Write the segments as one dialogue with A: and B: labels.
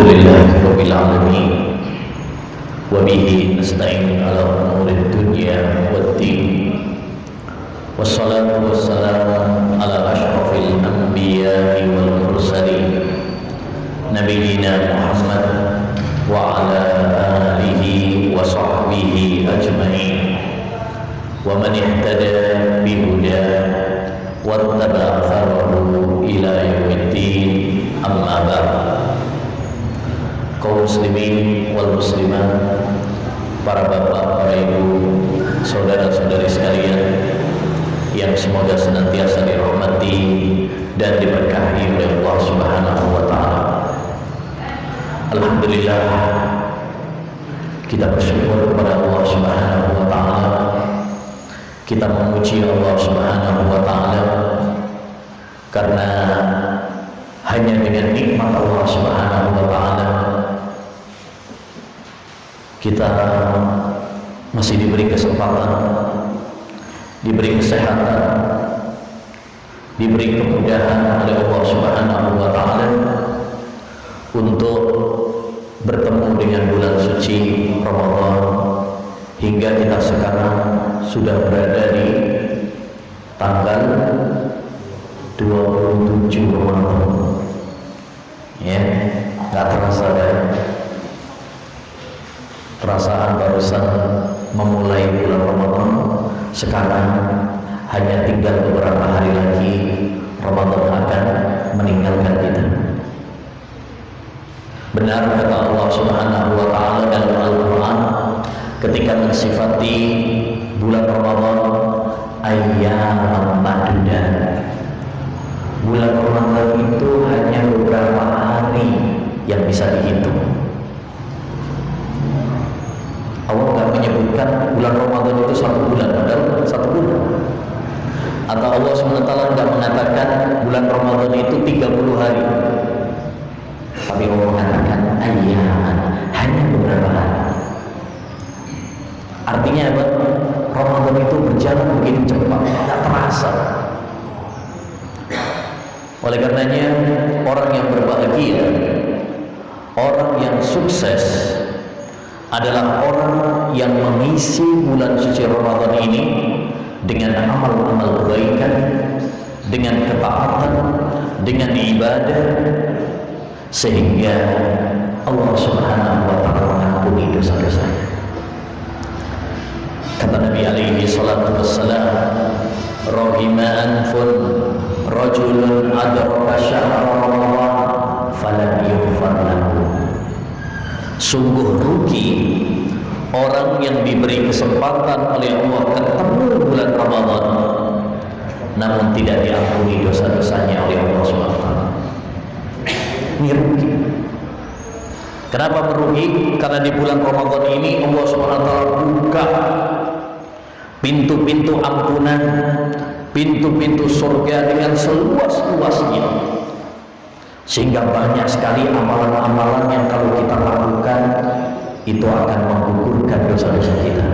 A: Alhamdulillahirabbil alamin wa bihi nasta'in ala umuri dunya waddin wassalatu wassalamu ala asyrafil anbiya'i wal mursalin nabiyyina Muhammad wa ala alihi wa sahbihi ajma'in wa man ihtada bihuda wattaba'a atharahu ila yaumiddin amma ba'd. Kaum muslimin wal muslimat, para bapak, para ibu, saudara-saudari sekalian yang semoga senantiasa dirahmati dan diberkahi oleh Allah Subhanahu wa taala. Alhamdulillah, kita bersyukur kepada Allah Subhanahu wa taala. Kita memuji Allah Subhanahu wa taala karena hanya dengan nikmat Allah Subhanahu wa taala kita masih diberi kesempatan, diberi kesehatan, diberi kemudahan oleh Allah Subhanahu wa taala untuk bertemu dengan bulan suci Ramadan, hingga kita sekarang sudah berada di tanggal 27 Ramadan. Ya, nggak terasa ya. Perasaan barusan memulai bulan Ramadan, sekarang hanya tinggal beberapa hari lagi Ramadan akan meninggalkan kita. Benar kata Allah Subhanahu wa taala dalam Al-Qur'an ketika mensifati bulan Ramadan, ayyaman ma'dudat. Bulan Ramadan itu hanya beberapa hari yang bisa dihitung. Allah tidak menyebutkan bulan Ramadan itu 1 bulan, padahal 1 bulan. Atau Allah SWT tidak mengatakan bulan Ramadan itu 30 hari. Tapi Allah mengatakan ayyaman, hanya beberapa hari. Artinya apa? Ramadan itu berjalan begitu cepat, tidak terasa. Oleh karenanya, orang yang berbahagia, orang yang sukses adalah orang yang mengisi bulan suci Ramadan ini dengan amal-amal kebaikan, dengan ketaatan, dengan ibadah, sehingga Allah Subhanahu wa taala mengampuni dosa-dosanya. Kata Nabi alaihi salatu wassalam, rahima anfun rajulun adraka syahra Ramadan falam yughfar lahu. Sungguh rugi orang yang diberi kesempatan oleh Allah ketemu bulan Ramadan namun tidak diampuni dosa-dosanya oleh Allah SWT. Ini rugi. Kenapa merugi? Karena di bulan Ramadan ini Allah SWT buka pintu-pintu ampunan, pintu-pintu surga dengan seluas-luasnya, sehingga banyak sekali amalan-amalan yang kalau kita lakukan itu akan menggugurkan dosa-dosa kita.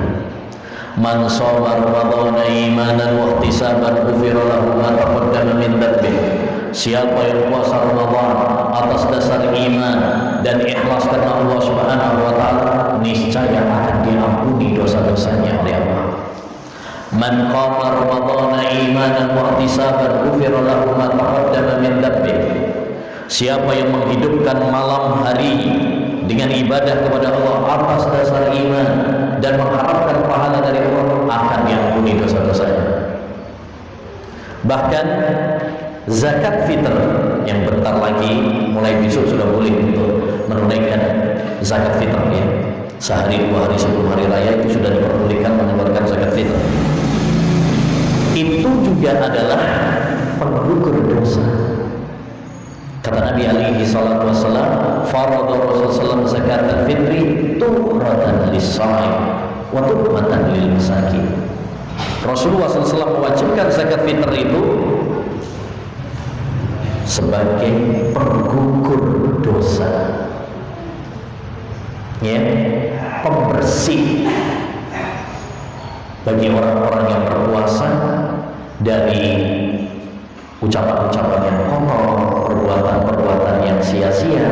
A: Man shoma ramadhana imanan wa ihtisaban ghufira lahu ma taqaddama min dhanbihi. Siapa yang puasa Ramadan atas dasar iman dan ikhlas karena Allah Subhanahu wa taala, niscaya akan diampuni dosa-dosanya oleh Allah. Man qama ramadhana imanan wa ihtisaban ghufira lahu ma taqaddama min dhanbihi. Siapa yang menghidupkan malam hari dengan ibadah kepada Allah atas dasar iman dan mengharapkan pahala dari Allah, akan diampuni dosa-dosanya. Bahkan zakat fitr yang bentar lagi mulai besok sudah boleh untuk menunaikan zakat fitr, ya. Sehari 2 hari sebelum hari raya itu sudah diperbolehkan mengeluarkan zakat fitr. Itu juga adalah penggugur dosa. Kata Nabi alaihi salatu wassalam, farada Rasulullah zakat al-fitri tuhratan lis-shaim wa tuhmatan lil masakin. Rasulullah SAW mewajibkan zakat fitr itu sebagai penggugur dosa, ya, pembersih bagi orang-orang yang berpuasa dari ucapan-ucapan yang kotor, perbuatan-perbuatan yang sia-sia,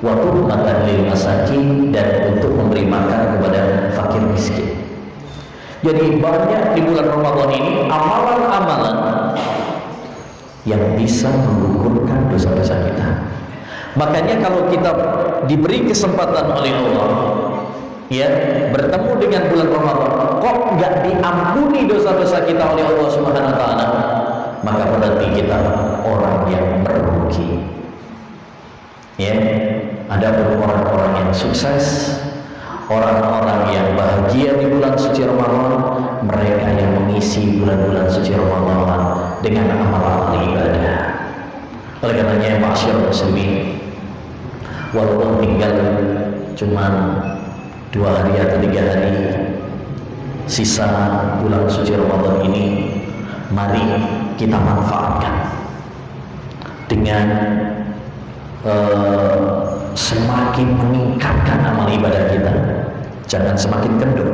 A: wa tu'matan lil masakin, dan untuk memberi makan kepada fakir miskin. Jadi banyak di bulan Ramadan ini amalan-amalan yang bisa menggugurkan dosa-dosa kita. Makanya kalau kita diberi kesempatan oleh Allah, ya, bertemu dengan bulan Ramadan, kok nggak diampuni dosa-dosa kita oleh Allah Subhanahu wa taala, maka berarti kita orang yang merugi. Ya, ada orang-orang yang sukses, orang-orang yang bahagia di bulan suci Ramadan, mereka yang mengisi bulan-bulan suci Ramadan dengan amal-amal ibadah. Oleh karenanya, masyarakat muslimin, walaupun tinggal cuma 2 hari atau 3 hari sisa bulan suci Ramadan ini, mari kita manfaatkan dengan semakin meningkatkan amal ibadah kita, jangan semakin kendor.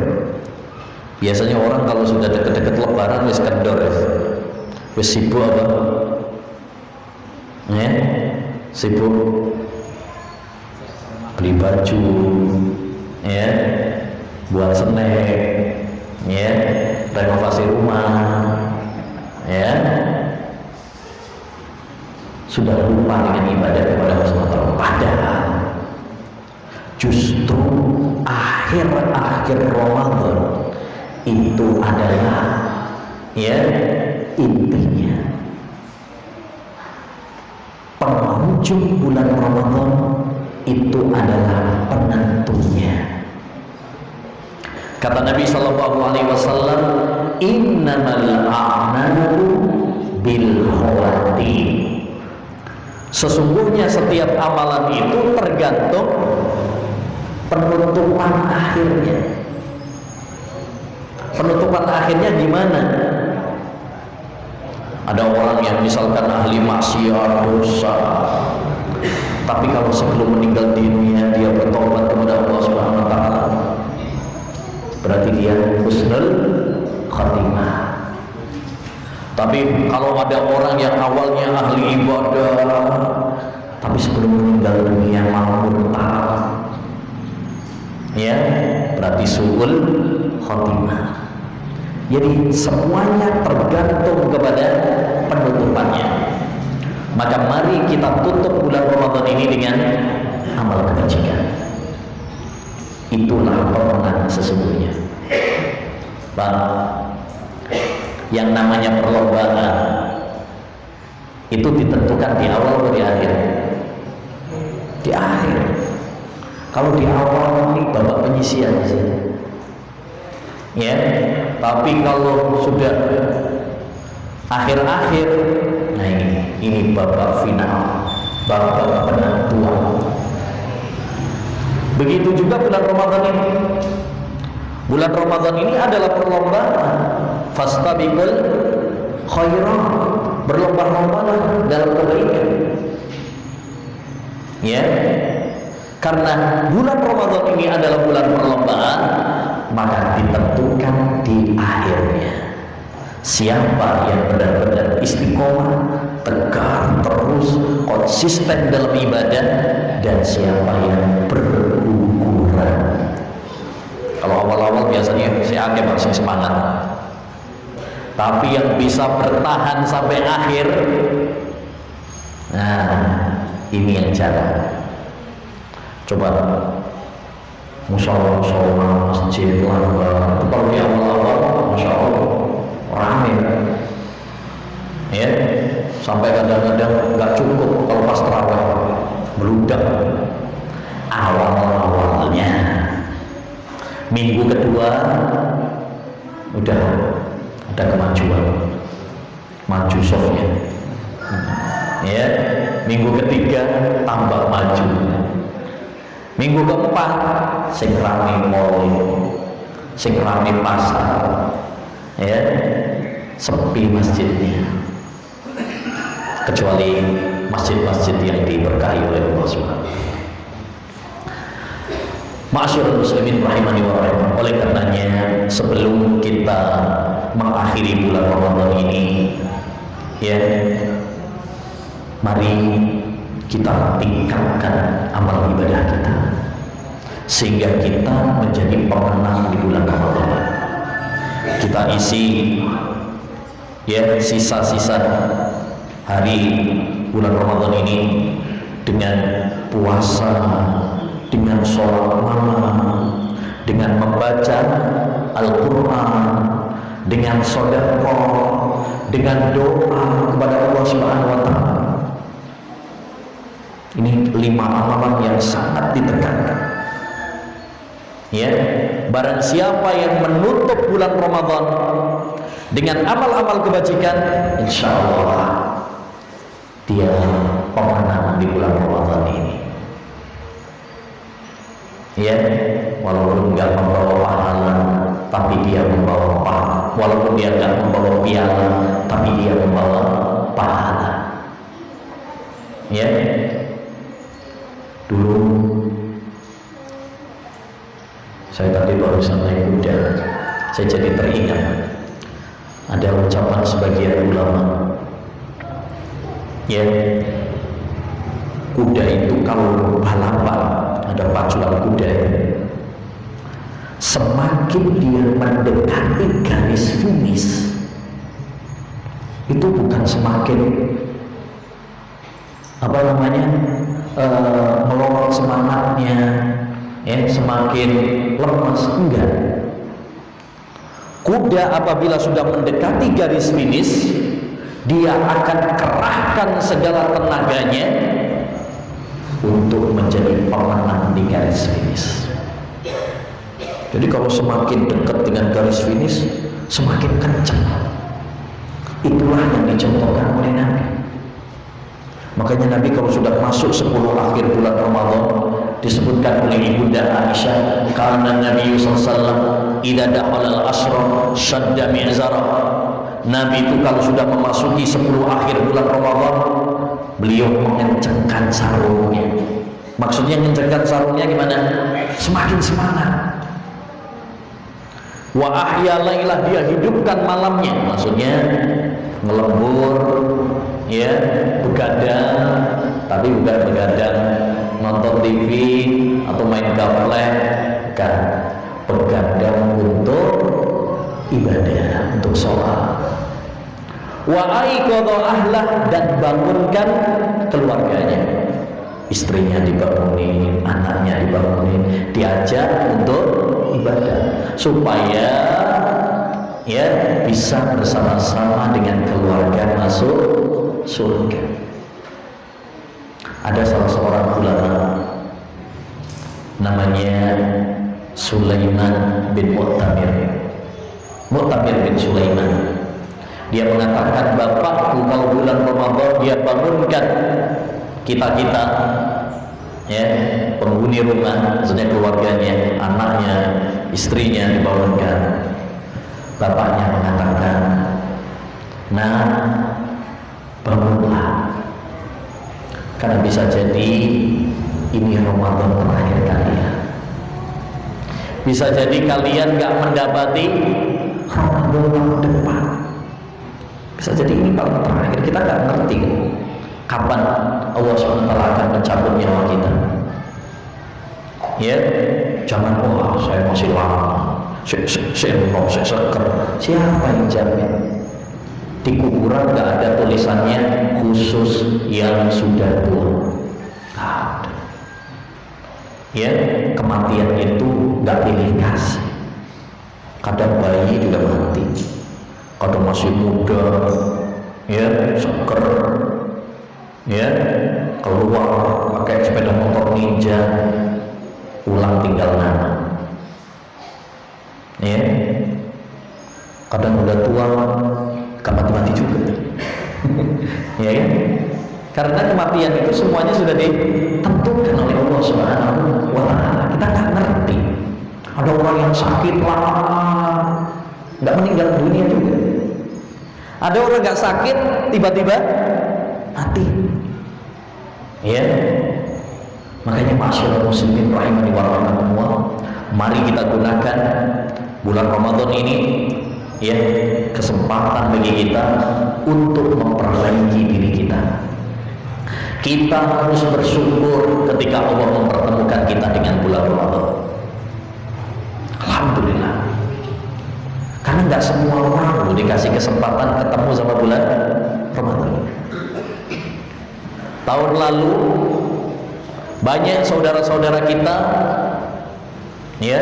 A: Biasanya orang kalau sudah dekat-dekat lebaran wis kendor, wis sibuk apa? Ya, sibuk beli baju, ya, buat snack, ya, renovasi rumah, ya, sudah lupa dengan ibadah kepada Allah SWT. Padahal justru akhir-akhir Ramadan itu adalah, ya, intinya penghujung bulan Ramadan itu adalah penentunya. Kata Nabi SAW, innamal a'malu bil khawatim. Sesungguhnya setiap amalan itu tergantung penutupan akhirnya. Penutupan akhirnya gimana? Ada orang yang misalkan ahli maksiat, dosa, tapi kalau sebelum meninggal dunia dia bertobat kepada Allah Subhanahu wa taala, berarti dia husnul khatimah. Tapi kalau ada orang yang awalnya ahli ibadah, tapi sebelum meninggal dunia mau murtad, ya, berarti su'ul khatimah. Jadi semuanya tergantung kepada penutupannya. Maka mari kita tutup bulan Ramadan ini dengan amal kebajikan. Itulah pemenang sesungguhnya. Bang, yang namanya perlombaan itu ditentukan di awal atau di akhir? Di akhir. Kalau di awal ini babak penyisian sih, ya. Tapi kalau sudah akhir-akhir, nah ini babak final, babak penentuan. Begitu juga bulan Ramadan ini. Bulan Ramadan ini adalah perlombaan. Fastabiqul khairat, berlomba-lombalah dalam kebaikan. Ya, karena bulan Ramadan ini adalah bulan perlombaan, maka ditentukan di akhirnya siapa yang benar-benar istiqomah, tegar terus, konsisten dalam ibadah, dan siapa yang berguguran. Kalau awal-awal biasanya si akeh masih semangat, tapi yang bisa bertahan sampai akhir, nah ini yang cara. Coba musola, masjid, lambat, itu kalau di awal-awal, masya Allah, rame, ya, sampai kadang-kadang nggak cukup kalau pas terawih, meludak. Awal-awalnya, minggu kedua udah ada kemajuan, maju softnya, ya, minggu ketiga tambah maju. Minggu keempat, sing rame mall, sing rame pasar, ya, sepi masjidnya, kecuali masjid-masjid yang diberkahi oleh Allah Subhanahu. Ma'asyiral muslimin rahimani wa rahimakumullah. Oleh karenanya, sebelum kita mengakhiri bulan Ramadan ini, ya, mari kita tingkatkan amal ibadah kita sehingga kita menjadi pemenang di bulan Ramadan. Kita isi ya sisa-sisa hari bulan Ramadan ini dengan puasa, dengan sholat malam, dengan membaca Al-Quran, dengan sedekah, dengan doa kepada Allah Subhanahu wa Ta'ala. Ini 5 amalan yang sangat ditekankan. Ya, barang siapa yang menutup bulan Ramadan dengan amal-amal kebajikan, insya Allah dia pemenang di bulan Ramadan ini. Ya, walaupun nggak membawa pahala, tapi dia membawa pahala. Walaupun dia nggak membawa piala, tapi dia membawa pahala. Ya, dulu saya tadi barusan naik kuda, saya jadi teringat ada ucapan sebagian ulama. Ya, kuda itu kalau balapan, ada pacuan kuda, semakin dia mendekati garis finish, itu bukan semakin melorot semangatnya, ya, semakin lemas, enggak. Kuda apabila sudah mendekati garis finish, dia akan kerahkan segala tenaganya untuk menjadi pemenang di garis finish. Jadi kalau semakin dekat dengan garis finish, semakin kencang. Itulah yang dicontohkan oleh Nabi. Makanya Nabi kalau sudah masuk 10 akhir bulan Ramadan, disebutkan oleh Ibunda Aisyah, karena Nabi SAW idza dakhala al-ashra shadda mi'zara. Nabi itu kalau sudah memasuki 10 akhir bulan Ramadan, beliau mengencangkan sarungnya. Maksudnya mengencangkan sarungnya gimana? Semakin semangat. Wa ahya lailah, dia hidupkan malamnya, maksudnya ngelembur, ya, begadang, tapi bukan begadang nonton TV atau main gaplek, bukan, begadang untuk ibadah, untuk sholat. Wa aiqadha ahlah, dan bangunkan keluarganya, istrinya dibangunin, anaknya dibangunin, diajak untuk ibadah supaya ya bisa bersama-sama dengan keluarga masuk surga. Ada salah seorang ulama namanya Sulaiman bin Mu'tamir bin Sulaiman. Dia mengatakan, bapakku kalau bulan Ramadan dia bangunkan kita ya, penghuni rumah, maksudnya keluarganya, anaknya, istrinya dibangunkan. Bapaknya mengatakan, nah, bangunlah, karena bisa jadi ini Ramadan terakhir kalian. Bisa jadi kalian gak mendapati Ramadan tahun depan. Bisa jadi ini tahun terakhir. Kita gak ngerti kapan Allah SWT akan mencabut nyawa kita. Ya, jangan, wah saya masih lama, saya seker. Siapa yang jamin? Di kuburan gak ada tulisannya khusus yang sudah tua. Gak ada. Ya, kematian itu gak pilih kasih. Kadang bayi juga mati, kadang masih muda, ya, seker, ya, keluar pakai sepeda motor ninja, pulang tinggal nama. Ya, kadang udah tua, gak mati-mati juga. Ya kan? Karena kematian itu semuanya sudah ditentukan oleh Allah Subhanahu wa Ta'ala. Kita nggak ngerti. Ada orang yang sakit lama, nggak meninggal dunia juga. Ada orang nggak sakit, tiba-tiba mati. Ya, makanya masyaallah muslimin rahimani wa rahimakumullah, mari kita gunakan bulan Ramadan ini, ya, kesempatan bagi kita untuk memperbaiki diri kita. Kita harus bersyukur ketika Allah mempertemukan kita dengan bulan Ramadan. Alhamdulillah. Karena nggak semua orang dikasih kesempatan ketemu sama bulan Ramadan. Tahun lalu banyak saudara-saudara kita ya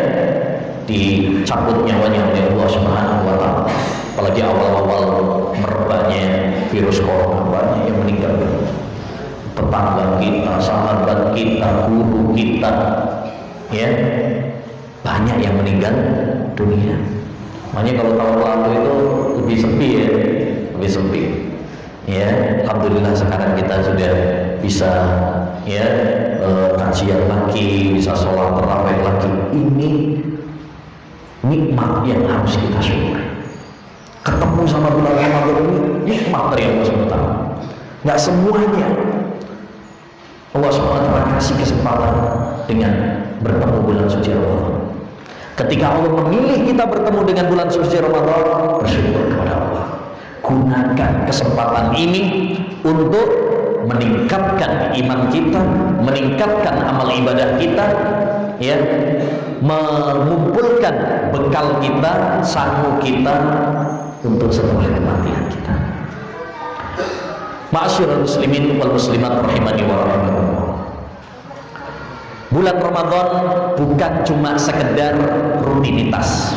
A: dicabut nyawanya oleh Allah Subhanahu wa taala. Apalagi awal-awal merebaknya virus corona, banyak yang meninggal. Tetangga kita, sahabat kita, guru kita, ya banyak yang meninggal dunia. Makanya kalau tahun lalu itu lebih sepi ya, lebih sepi. Ya, alhamdulillah sekarang kita sudah bisa ya kajian lagi, bisa sholat tarawih lagi. Ini nikmat yang harus kita syukuri. Ketemu sama bulan Ramadan ini nikmat dari Allah SWT. Nggak semuanya Allah SWT kasih kesempatan dengan bertemu bulan suci Ramadan. Ketika Allah memilih kita bertemu dengan bulan suci Ramadan, bersyukur kepada Allah. Gunakan kesempatan ini untuk meningkatkan iman kita, meningkatkan amal ibadah kita, ya, mengumpulkan bekal kita, sanggup kita untuk setelah kematian kita. Ma'asyiral muslimin wal muslimat rahimani wa rahimakumullah. Bulan Ramadan bukan cuma sekedar rutinitas.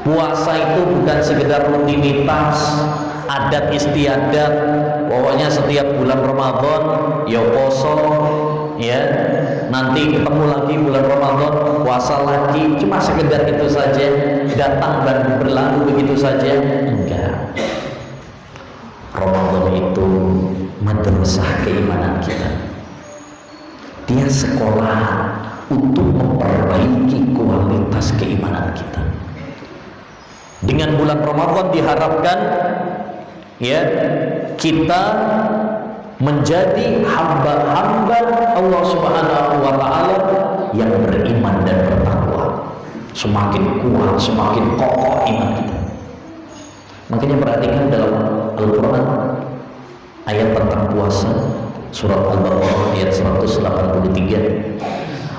A: Puasa itu bukan sekedar rutinitas, adat istiadat. Pokoknya setiap bulan Ramadan ya poso, ya. Nanti ketemu lagi bulan Ramadan, puasa lagi. Cuma sekedar itu saja, datang dan berlalu begitu saja. Enggak. Ramadan itu madrasah keimanan kita. Dia sekolah untuk memperbaiki kualitas keimanan kita. Dengan bulan Ramadan diharapkan ya kita menjadi hamba-hamba Allah Subhanahu wa taala yang beriman dan bertakwa. Semakin kuat, semakin kokoh iman kita. Makanya perhatikan dalam Al-Quran ayat tentang puasa, surat Al-Baqarah ayat 183.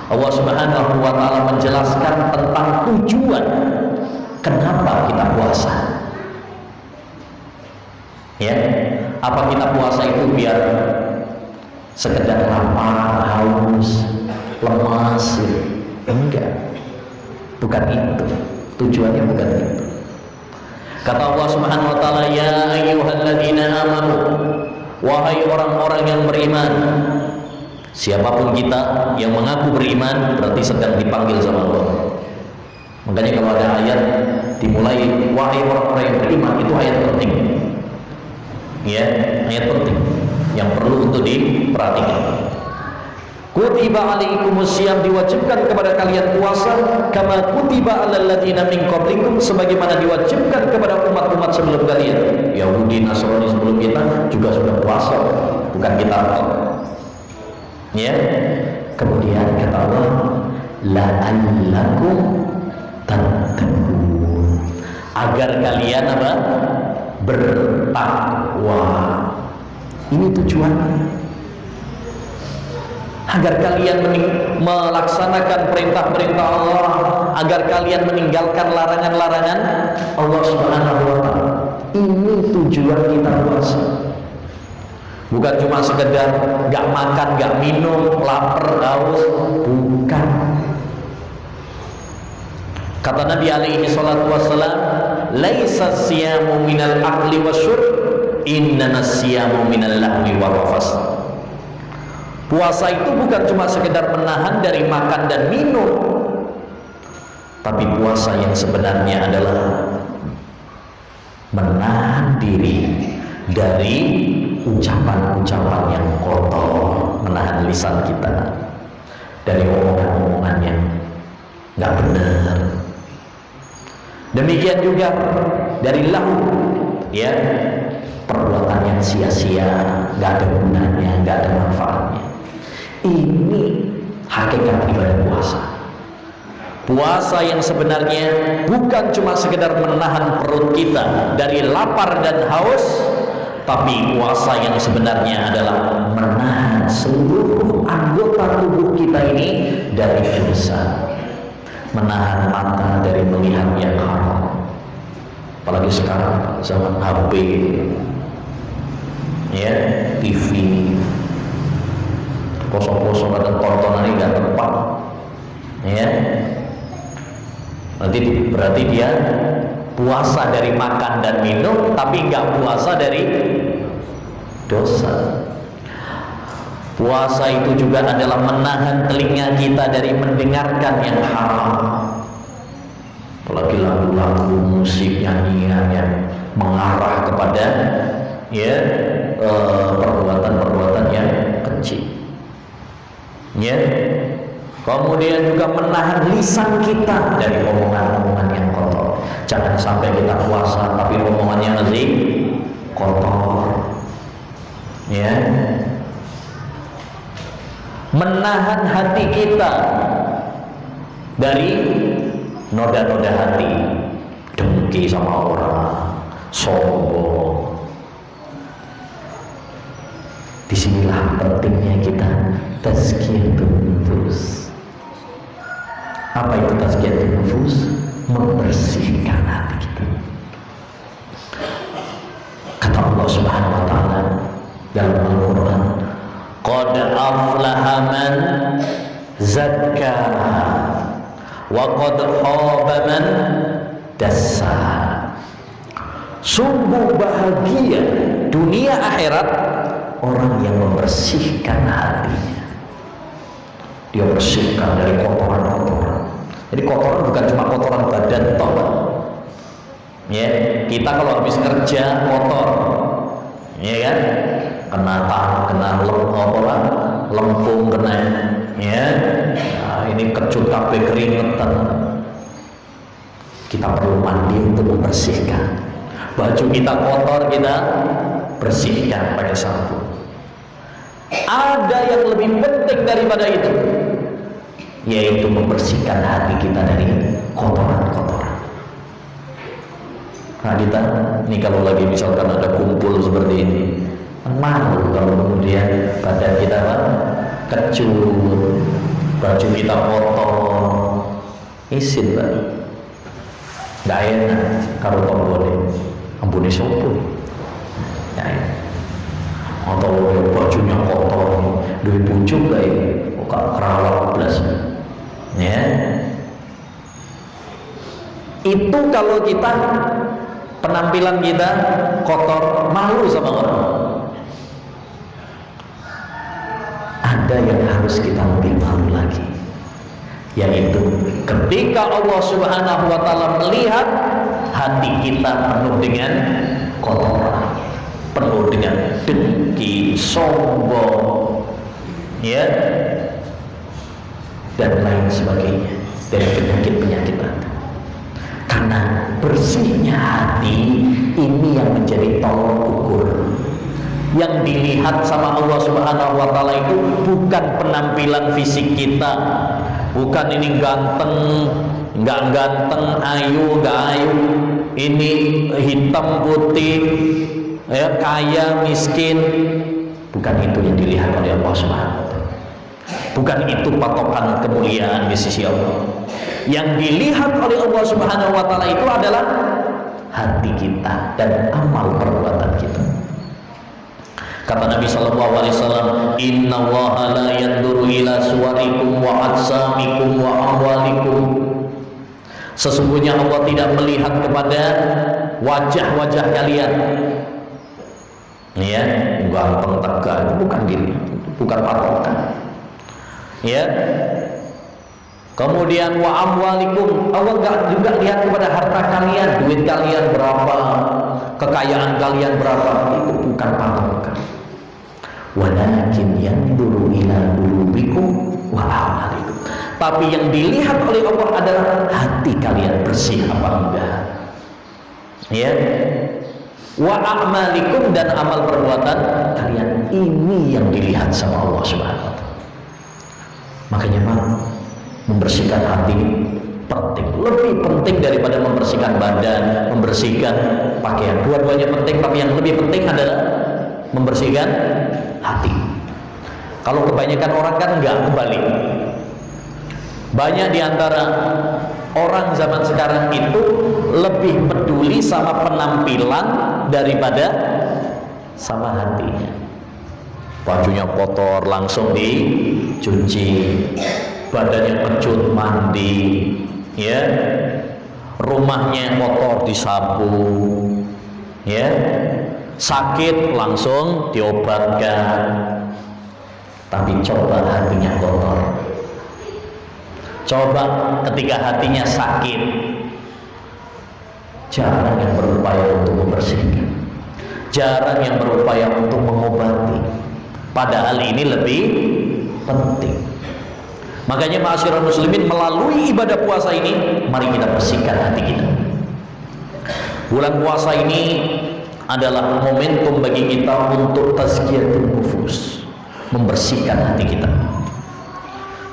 A: Allah Subhanahu wa taala menjelaskan tentang tujuan kenapa kita puasa. Ya, apa kita puasa itu biar sekedar lapar, haus, lemas? Enggak. Bukan itu. Tujuannya bukan itu. Kata Allah Subhanahu wa taala, ya ayyuhalladzina amanu, wahai orang-orang yang beriman. Siapapun kita yang mengaku beriman berarti sedang dipanggil sama Allah. Makanya kalau ada ayat dimulai wahai orang-orang yang beriman, itu ayat penting. Ya, ayat penting yang perlu untuk diperhatikan. Kutiba alaikumusiyam, diwajibkan kepada kalian puasa, kama kutiba alal ladzina min qablikum, sebagaimana diwajibkan kepada umat-umat sebelum kalian. Yahudi, Nasrani sebelum kita juga sudah puasa, bukan kita. Ya. Kemudian kata Allah, la'allakum tattaqun, agar kalian apa? Bertakwa. Ini tujuannya. Agar kalian melaksanakan perintah-perintah Allah, agar kalian meninggalkan larangan-larangan Allah Subhanahu wa taala. Ini tujuan kita puasa. Bukan cuma sekedar gak makan, gak minum, lapar, haus, bukan. Kata Nabi alaihi salatu wassalam, laisa siyamu minal akli wasyurb, innana siyamu minal lahwi warrafas. Puasa itu bukan cuma sekedar menahan dari makan dan minum, tapi puasa yang sebenarnya adalah menahan diri dari ucapan-ucapan yang kotor, menahan lisan kita dari omongan-omongan yang nggak benar. Demikian juga dari lahu, ya, perbuatan yang sia-sia, nggak ada gunanya, nggak ada manfaatnya. Ini hakikat ibadah puasa. Puasa yang sebenarnya bukan cuma sekedar menahan perut kita dari lapar dan haus, Tapi puasa yang sebenarnya adalah menahan seluruh anggota tubuh kita ini dari dosa. Menahan mata dari melihat yang haram. Apalagi sekarang zaman HP, ya, TV, kosong-kosong ada tontonan ini nggak tepat, ya. Nanti berarti dia puasa dari makan dan minum, tapi nggak puasa dari dosa. Puasa itu juga adalah menahan telinga kita dari mendengarkan yang haram, apalagi lagu-lagu, musik, nyanyian yang mengarah kepada ya perbuatan-perbuatan yang kecil. Ya. Kemudian juga menahan lisan kita dari omongan-omongan yang kotor. Jangan sampai kita puasa tapi omongannya masih kotor. Ya. Menahan hati kita dari noda-noda hati, dengki sama orang, sombong. Disinilah pentingnya kita tazkiyatun nufus. Apa itu tazkiyatun nufus? Membersihkan hati kita. Kata Allah Subhanahu wa taala dalam Al-Qur'an, qad aflaha man zakkaha wa qad khaba man dassaha. Sungguh bahagia dunia akhirat orang yang membersihkan hatinya. Dia bersihkan dari kotoran-kotoran. Jadi kotoran bukan cuma kotoran badan toh. Ya, kita kalau habis kerja kotor, ya kan? Kena tangan, kena lempung, kena, ya. Nah, ini kecut kabeh keringetan. Kita perlu mandi untuk membersihkan. Baju kita kotor, kita bersihkan pakai sabun. Ada yang lebih penting daripada itu, yaitu membersihkan hati kita dari kotoran-kotoran. Nah kita ini kalau lagi misalkan ada kumpul seperti ini, malu kalau kemudian badan kita kecut, baju kita kotor, isin Pak, nggak enak kalau tombol ampuni sopo, ya. Atau bajunya kotor, duit bujuk lah ini, kok kerawat belas, ya. Itu kalau kita penampilan kita kotor, malu sama orang. Ada yang harus kita lebih malu lagi, yaitu ketika Allah Subhanahu wa taala melihat hati kita penuh dengan kotoran, penuh dengan dengki, sombong, ya, dan lain sebagainya dari penyakit-penyakit hati. Karena bersihnya hati ini yang menjadi tolok ukur. Yang dilihat sama Allah Subhanahu wa taala itu bukan penampilan fisik kita, bukan ini ganteng, enggak ganteng, ayu, enggak ayu, ini hitam putih, ya, kaya miskin, bukan itu yang dilihat oleh Allah Subhanahu wa taala. Bukan itu patokan kemuliaan di sisi Allah. Yang dilihat oleh Allah Subhanahu wa taala itu adalah hati kita dan amal perbuatan kita. Kata Nabi sallallahu alaihi wasallam, "Innallaha la yanzuru ila suwarikum wa ajsamikum wa amwalikum." Sesungguhnya Allah tidak melihat kepada wajah-wajah kalian. Ya, ganteng tegak itu bukan dilihat, itu bukan patokan. Ya. Kemudian wa amwalikum, Allah enggak juga lihat kepada harta kalian, duit kalian berapa, kekayaan kalian berapa, itu bukan patokan. Walakin yanzuru ila qulubikum wa a'malikum. Tapi yang dilihat oleh Allah adalah hati kalian bersih apa enggak. Ya. Wa a'malikum, dan amal perbuatan kalian, ini yang dilihat sama Allah Subhanahu wa taala. Makanya Pak, membersihkan hati penting, lebih penting daripada membersihkan badan, membersihkan pakaian. Dua-duanya penting, tapi yang lebih penting adalah membersihkan hati. Kalau kebanyakan orang kan enggak, kebalik. Banyak di antara orang zaman sekarang itu lebih peduli sama penampilan daripada sama hatinya. Bajunya kotor langsung dicuci, badannya kecut mandi, ya, rumahnya kotor disapu, ya, sakit langsung diobatkan. Tapi coba hatinya kotor, coba ketika hatinya sakit, jarang yang berupaya untuk membersihkan, jarang yang berupaya untuk mengobati. Padahal ini lebih penting. Makanya ma'asyiral muslimin, melalui ibadah puasa ini mari kita bersihkan hati kita. Bulan puasa ini adalah momentum bagi kita untuk tazkiyatun nufus, membersihkan hati kita.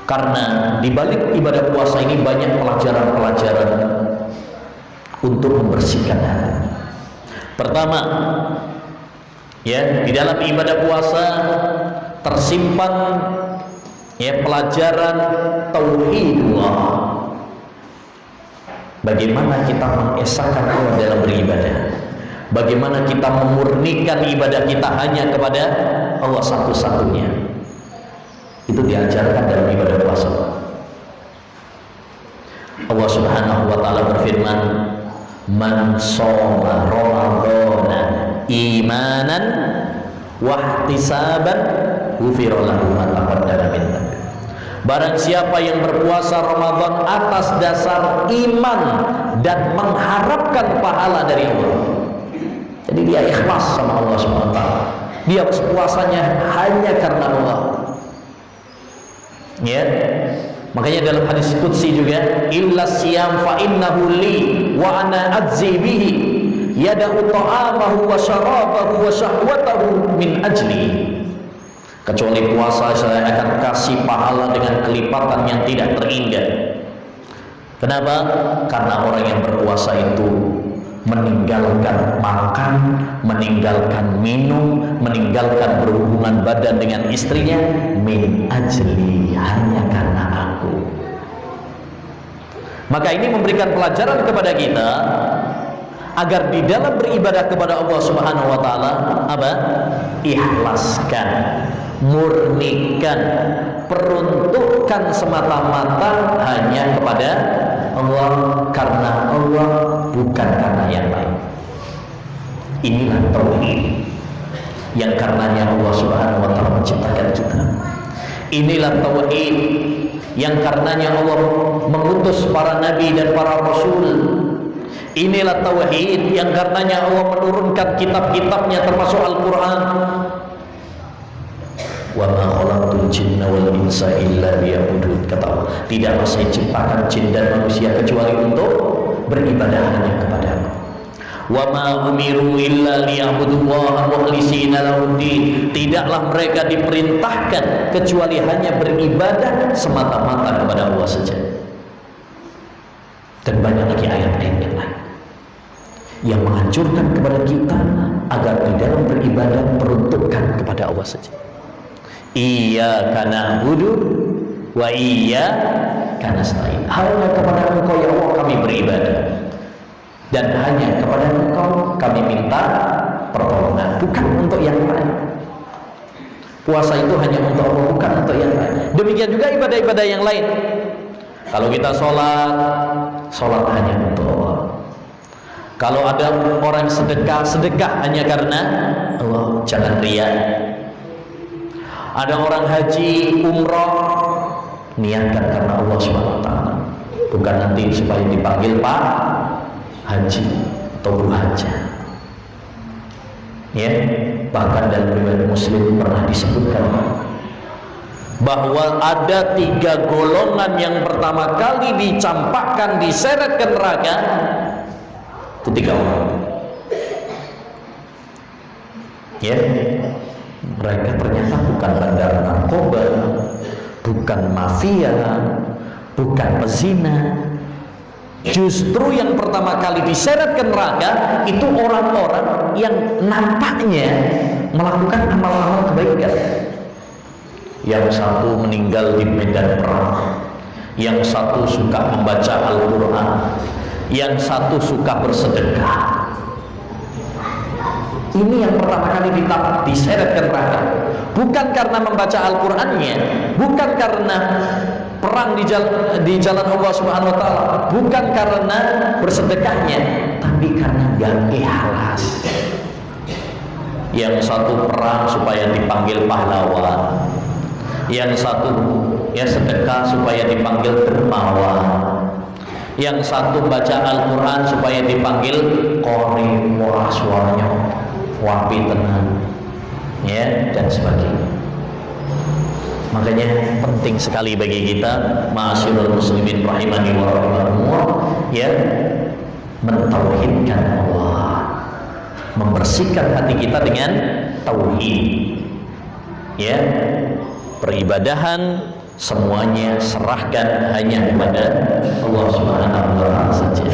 A: Karena di balik ibadah puasa ini banyak pelajaran-pelajaran untuk membersihkan hati. Pertama, ya, di dalam ibadah puasa tersimpan, ya, pelajaran tauhidullah. Bagaimana kita mengesahkan Allah dalam beribadah, bagaimana kita memurnikan ibadah kita hanya kepada Allah satu-satunya. Itu diajarkan dalam ibadah puasa. Allah Subhanahu wa taala berfirman, "Man shoma ramadhana imanan wahtisaban ghufira lahu ma taqaddama min dhanbi." Barang siapa yang berpuasa Ramadan atas dasar iman dan mengharapkan pahala dari Allah, jadi dia ikhlas sama Allah Subhanahu wa taala, dia puasanya hanya karena Allah, ya. Makanya dalam hadis qudsi juga, illa siyam fa innahu li wa ana ajzi bihi yada'u ta'amahu wa syarabahu wa syahwatahu min ajli. Kecuali puasa saya akan kasih pahala dengan kelipatan yang tidak terhingga. Kenapa? Karena orang yang berpuasa itu meninggalkan makan, meninggalkan minum, meninggalkan berhubungan badan dengan istrinya min ajli, hanya karena aku. Maka ini memberikan pelajaran kepada kita agar di dalam beribadah kepada Allah Subhanahu wa taala apa? Ikhlaskan, murnikan, peruntukkan semata-mata hanya kepada Allah, karena Allah, bukan karena yang lain. Inilah tauhid yang karenanya Allah Subhanahu wa taala menciptakan kita. Inilah tauhid yang karenanya Allah mengutus para nabi dan para rasul. Inilah tauhid yang karenanya Allah menurunkan kitab-kitabnya termasuk Al-Quran. Wa ma khalaqtul jinna wal insa illa liya'budun. Kata Allah, tidaklah saya ciptakan jin dan manusia kecuali untuk beribadah hanya kepada Allah. Wa ma umiru illa liya'budullaha mukhlishina lahuddin. Tidaklah mereka diperintahkan kecuali hanya beribadah semata-mata kepada Allah saja. Dan banyak lagi ayat-ayat yang lain yang menganjurkan kepada kita agar di dalam beribadah peruntukkan kepada Allah saja. Iyyaka na'budu wa iyyaka nasta'in. Hanya kepada Engkau ya Allah kami beribadah, dan hanya kepada Engkau kami minta pertolongan, bukan untuk yang lain. Puasa itu hanya untuk Allah, bukan untuk yang lain. Demikian juga ibadah-ibadah yang lain. Kalau kita sholat hanya untuk Allah. Kalau ada orang sedekah hanya karena Allah, jangan riya. Ada orang haji, umrah, niatkan karena Allah Subhanahu wa taala, bukan nanti supaya dipanggil Pak Haji atau Bu Haja. Ya, bahkan dalam riwayat Muslim pernah disebutkan bahwa ada 3 golongan yang pertama kali dicampakkan, diseret ke neraka. Itu 3 orang. Ya, mereka ternyata bukan bandar narkoba, bukan mafia, bukan pezina. Justru yang pertama kali diseret ke neraka itu orang-orang yang nampaknya melakukan amal-amal kebaikan. Yang satu meninggal di medan perang, yang satu suka membaca Al-Quran, yang satu suka bersedekah. Ini yang pertama kali diseret ke neraka. Bukan karena membaca Al-Qurannya, bukan karena perang di jalan Allah Subhanahu Wa Taala, bukan karena bersedekahnya, tapi karena gak ikhlas. Yang satu perang supaya dipanggil pahlawan, yang satu ya sedekah supaya dipanggil dermawan, yang satu baca Al-Quran supaya dipanggil qori, wah suaranya wapi tenang, ya, dan sebagainya. Makanya penting sekali bagi kita, ma'asyiral muslimin rahimani wa rahimakumullah, ya, mentauhidkan Allah, membersihkan hati kita dengan tauhid, ya. Peribadahan semuanya serahkan hanya kepada Allah Subhanahu wa Ta'ala saja.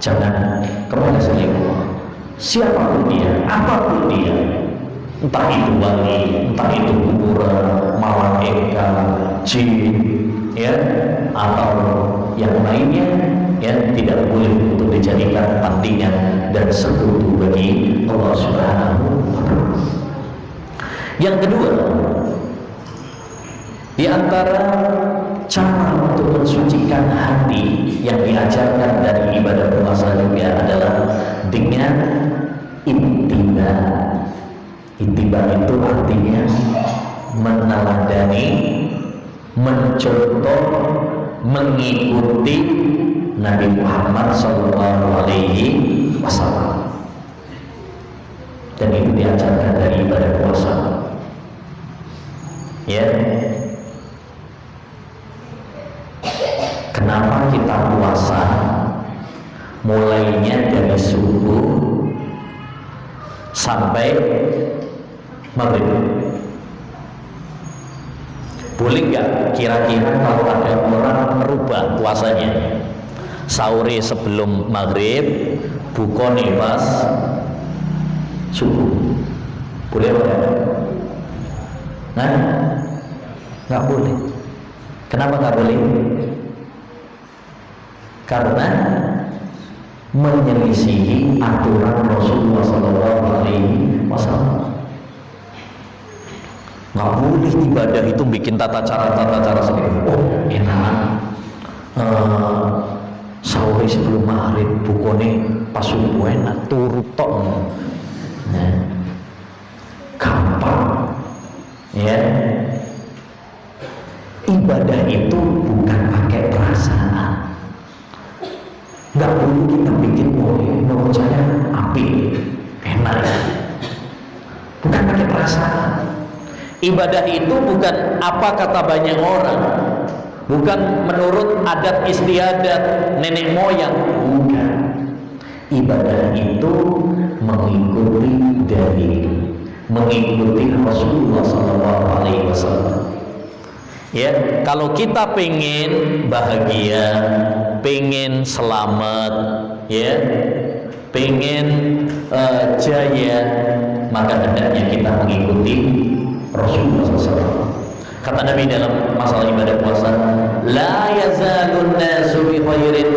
A: Jangan kepada selain Allah, siapapun dia, apapun dia, entah itu wali, entah itu kuburan, malaika, jin, ya, atau yang lainnya, ya, tidak boleh untuk dijadikan tandingan dan sekutu bagi Allah Subhanahu wa Ta'ala. Yang kedua, di antara cara untuk mensucikan hati yang diajarkan dari ibadah puasa juga adalah dengan ittiba. Ittiba itu artinya meneladani, mencontoh, mengikuti Nabi Muhammad SAW. Dan itu diajarkan dari ibadah puasa, ya. Kenapa kita puasa? Mulainya dari subuh sampai maghrib. Boleh nggak kira-kira kalau ada orang merubah puasanya? Sahur sebelum maghrib, buka nih pas subuh. Boleh nggak? Nah, nggak boleh. Kenapa nggak boleh? Karena menyelisihi aturan Rasulullah SAW. Nggak boleh ibadah itu bikin tata cara sendiri. Oh, enak. Sahur sebelum maghrib, bukone pas subuh enak, turut tok. Nah, gampang, ya. Ibadah itu bukan pakai perasaan. Nggak perlu kita bikin, oh menurut saya api, enak. Bukan pakai perasaan. Ibadah itu bukan apa kata banyak orang, bukan menurut adat istiadat nenek moyang, bukan. Ibadah itu mengikuti dalil, mengikuti Rasulullah SAW. Ya, kalau kita pengen bahagia, pengen selamat, ya, pengen jaya, maka hendaknya kita mengikuti Rasulullah SAW. Kata Nabi dalam masalah ibadah puasa, la yazalun nasu bi khairin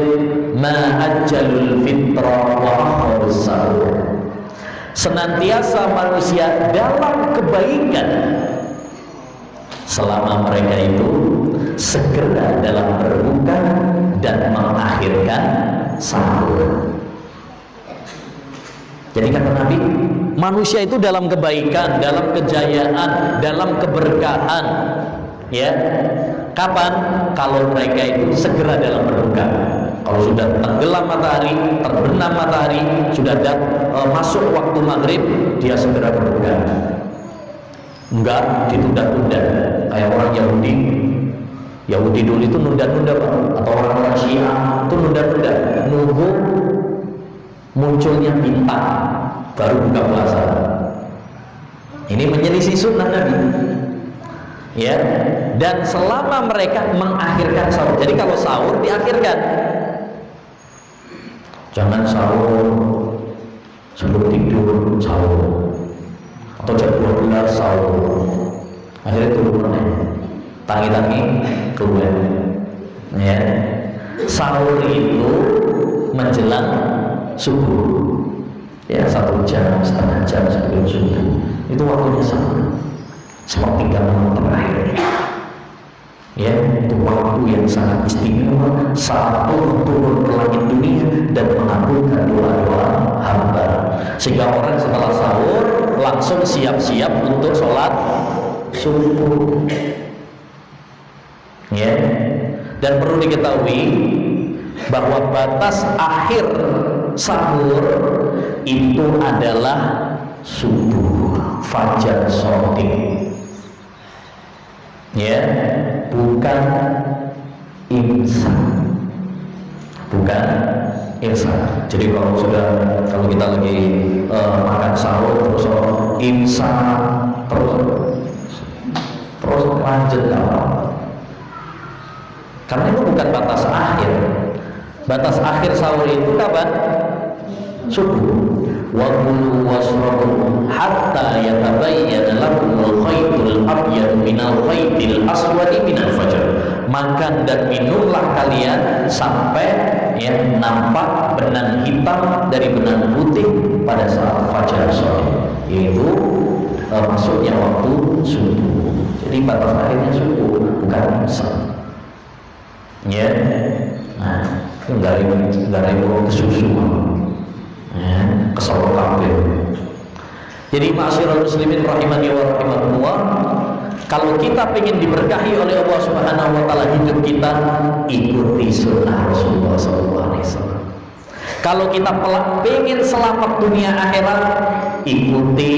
A: ma ajjalul fitra wa akharus sahur. Senantiasa manusia dalam kebaikan selama mereka itu segera dalam berbuka dan mengakhirkan sahur. Jadi kata Nabi, manusia itu dalam kebaikan, dalam kejayaan, dalam keberkahan, ya. Kapan? Kalau mereka itu segera dalam berbuka. Kalau sudah tenggelam matahari, terbenam matahari, sudah masuk waktu maghrib, dia segera berbuka. Enggak ditunda-tunda kayak orang Yahudi dulu itu nunda-nunda, Pak, atau orang-orang Syiah itu nunda-nunda, nunggu munculnya bintang baru buka puasa. Ini menyelisih sunnah Nabi, ya. Dan selama mereka mengakhirkan sahur, jadi kalau sahur diakhirkan, jangan sahur sebelum tidur sahur, atau jam 12 sahur, akhirnya turun tangi-tangi keluar. Ya, sahur itu menjelang subuh. Ya, 1 jam, setengah jam sebelum subuh. Itu waktunya sahur. Sepertiga malam terakhir. Ya, itu waktu yang sangat istimewa saat turun ke langit dunia dan mengabulkan doa-doa hamba. Sehingga orang setelah sahur langsung siap-siap untuk sholat subuh. Ya, dan perlu diketahui bahwa batas akhir sahur itu adalah subuh, fajar shadiq. Ya, bukan imsak, bukan imsak. Jadi kalau kita lagi makan sahur terus imsak terus lanjut karena itu bukan batas akhir. Batas akhir sahur itu kapan? Subuh. Wa kulu washrabu hatta yatabayyana lakumul khaytul abyad minal khaytil aswadi minal fajr. Makan dan minumlah kalian sampai ya nampak benang hitam dari benang putih pada saat fajar sore, yaitu masuknya waktu subuh. Jadi batas akhirnya subuh, bukan imsak. Ya, nah itu nggak ribut kesusuan, ya, kesel kabeh. Jadi ma'asyiral muslimin rahimani wa rahimakumullah, kalau kita ingin diberkahi oleh Allah Subhanahu wa taala hidup kita, ikuti sunnah Rasulullah SAW. Kalau kita ingin selamat dunia akhirat, ikuti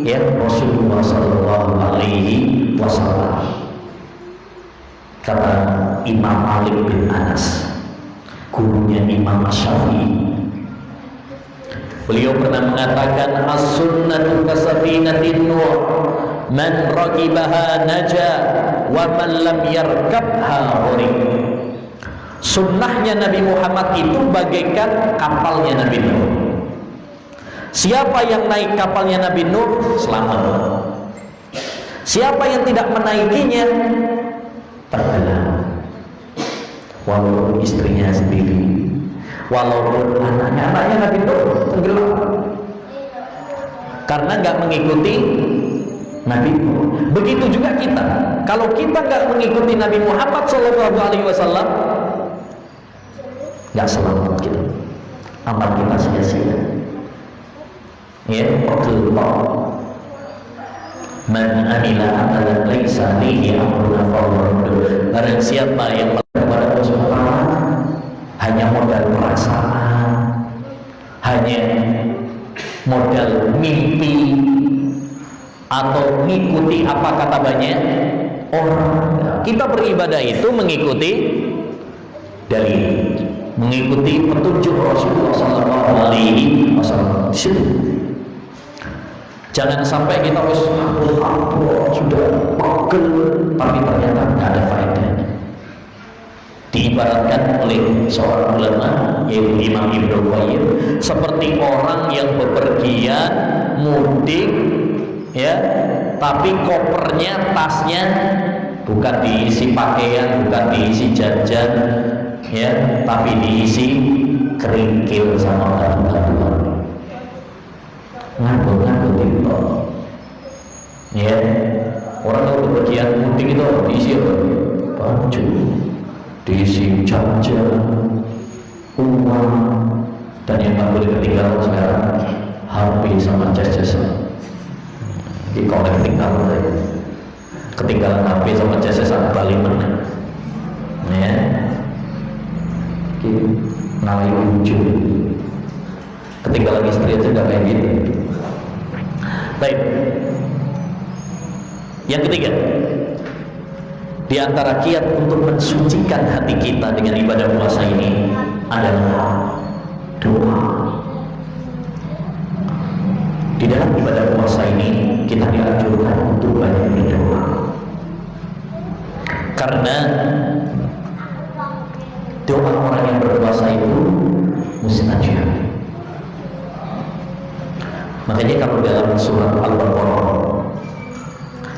A: ya Rasulullah SAW. Kata Imam Malik bin Anas, gurunya Imam Syafi'i, beliau pernah mengatakan, as-sunnatu kasafinatin nur, man raqibaha naja wa man lam yarkabha gharik. Sunnahnya Nabi Muhammad itu bagaikan kapalnya Nabi Nuh. Siapa yang naik kapalnya Nabi Nuh selamat. Siapa yang tidak menaikinya tenggelam. Walaupun istrinya sendiri, walaupun anaknya Nabi Nuh tenggelam karena nggak mengikuti Nabi Nuh. Begitu juga kita. Kalau kita nggak mengikuti Nabi Muhammad SAW, nggak selamat kita. Amal kita sia-sia. Ya, pergelap. Man amila amalan laisa alaihi amruna fahuwa radd. Barang siapa yang kepada Allah Subhanahu hanya modal perasaan, hanya modal mimpi, atau mengikuti apa kata banyak orang. Kita beribadah itu mengikuti dalil, mengikuti petunjuk Rasulullah SAW. Jangan sampai kita sudah pegel tapi ternyata nggak ada faedahnya. Diibaratkan oleh seorang ulama yaitu Imam Ibnu Qayyim seperti orang yang bepergian mudik, ya, tapi kopernya, tasnya bukan diisi pakaian, bukan diisi jajan, ya, tapi diisi kerikil sama batu-batuan. Nganggur itu, ya. Orang kalau bepergian mudik itu diisi apa? Baju, diisi jajan, uang, dan yang nggak boleh ketinggalan sekarang HP sama jas-jasan. Di kolek ketinggalan HP sama jas-jasan balik mana, ya. Nalai ujung, ketinggalan istri aja nggak kayak gitu. Baik. Yang ketiga, di antara kiat untuk mensucikan hati kita dengan ibadah puasa ini adalah doa. Di dalam ibadah puasa ini kita dianjurkan untuk banyak berdoa, karena doa orang yang berpuasa itu mustajab. Makanya kalau dalam surat Al-Baqarah,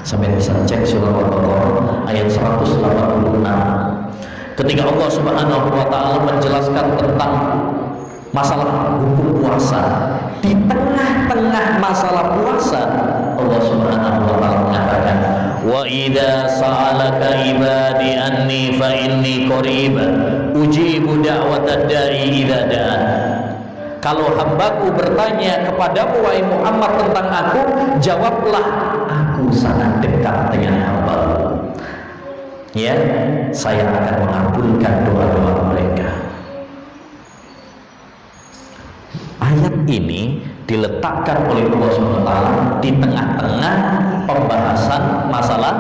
A: sampai bisa cek surat Al-Baqarah ayat 186, ketika Allah Subhanahu wa taala menjelaskan tentang masalah hukum puasa, di tengah-tengah masalah puasa Allah Subhanahu wa taala mengatakan, wa idza sa'alaka ibadi anni fa inni qarib ujibu da'watad da'i idza da'an. Kalau hambaku bertanya kepadamu wahai Muhammad tentang aku, jawablah, aku sangat dekat dengan hambaku. Ya, saya akan mengabulkan doa-doa mereka. Ayat ini diletakkan oleh Allah SWT di tengah-tengah pembahasan masalah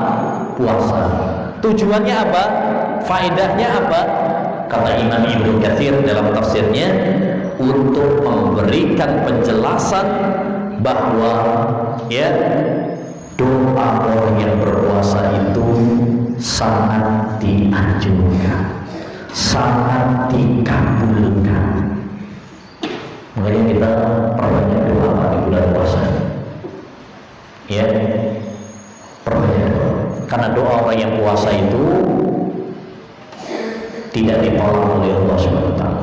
A: puasa. Tujuannya apa? Faedahnya apa? Kata Imam Ibnu Katsir dalam tafsirnya, untuk memberikan penjelasan bahwa ya, doa orang yang berpuasa itu sangat dianjurkan, sangat dikabulkan. Makanya kita perbanyak doa di bulan puasa, ya, perbanyak doa. Karena doa orang yang puasa itu tidak ditolak oleh Allah Subhanahu wa taala.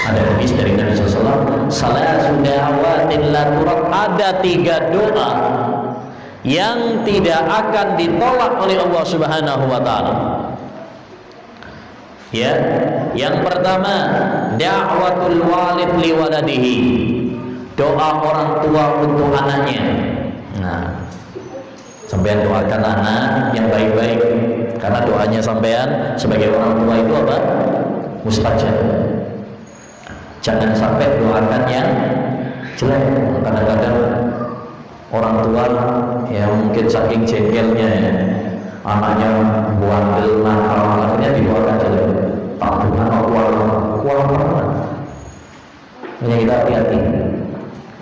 A: Ada hadis dari Nabi SAW, salasu da'awatin la turad, ada 3 doa yang tidak akan ditolak oleh Allah Subhanahu wa taala. Ya, yang pertama, da'watul walid li waladihi, doa orang tua untuk anaknya. Nah, sampean doakan anak yang baik-baik, karena doanya sampean sebagai orang tua itu apa? Mustajab. Jangan sampai doakan yang jelek. Kadang-kadang orang tua ya mungkin saking jengkelnya ya, anaknya bandel nakal, akhirnya didoakan jelek. Tak benar kuala pernah. Hanya kita hati-hati,